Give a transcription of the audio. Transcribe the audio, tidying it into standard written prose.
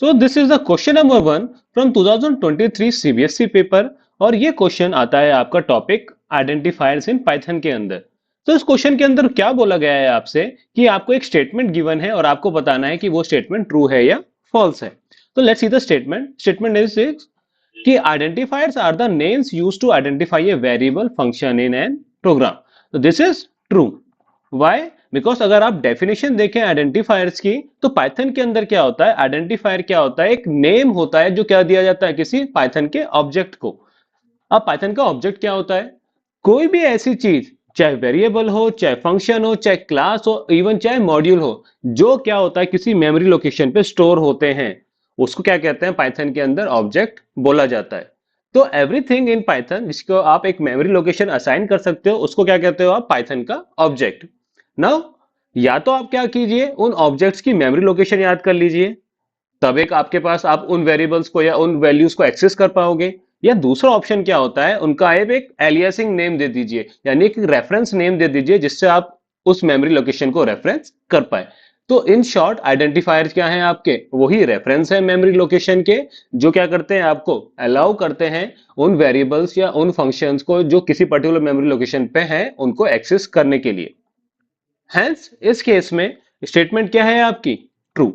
So this is the question number 1 from 2023 CBSE paper. और ये question आता है आपका टॉपिक आइडेंटिफायर्स इन पाइथन के अंदर। तो इस क्वेश्चन के अंदर क्या बोला गया है आपसे कि आपको एक स्टेटमेंट गिवन है और आपको बताना है कि वो स्टेटमेंट ट्रू है या फॉल्स है। तो let's see the statement. Statement is कि identifiers are the names used to identify a variable function in an program. तो this is true. Why? Because अगर आप डेफिनेशन देखें आइडेंटिफायर्स की, तो पाइथन के अंदर क्या होता है, आइडेंटिफायर क्या होता है, एक नेम होता है जो क्या दिया जाता है किसी पाइथन के ऑब्जेक्ट को। अब पाइथन का ऑब्जेक्ट क्या होता है? कोई भी ऐसी चीज, चाहे वेरिएबल हो, चाहे फंक्शन हो, चाहे क्लास हो, इवन चाहे मॉड्यूल हो, जो क्या होता है किसी मेमोरी लोकेशन पे स्टोर होते हैं, उसको क्या कहते हैं पाइथन के अंदर ऑब्जेक्ट बोला जाता है। तो एवरीथिंग इन पाइथन जिसको आप एक मेमोरी लोकेशन असाइन कर सकते हो, उसको क्या कहते हो आप? पाइथन का ऑब्जेक्ट। नाउ या तो आप क्या कीजिए, उन ऑब्जेक्ट्स की मेमोरी लोकेशन याद कर लीजिए, तब एक आपके पास आप उन वेरिएबल्स को या उन वैल्यूज को एक्सेस कर पाओगे। या दूसरा ऑप्शन क्या होता है, उनका आप एक एलियासिंग नेम दे दीजिए, यानी एक रेफरेंस नेम दे दीजिए जिससे आप उस मेमोरी लोकेशन को रेफरेंस कर पाए। तो इन शॉर्ट आइडेंटिफायर क्या है आपके? वही रेफरेंस है मेमोरी लोकेशन के, जो क्या करते हैं आपको अलाउ करते हैं उन वेरिएबल्स या उन फंक्शंस को जो किसी पर्टिकुलर मेमोरी लोकेशन पे हैं उनको एक्सेस करने के लिए। हेंस इस केस में स्टेटमेंट क्या है आपकी? ट्रू।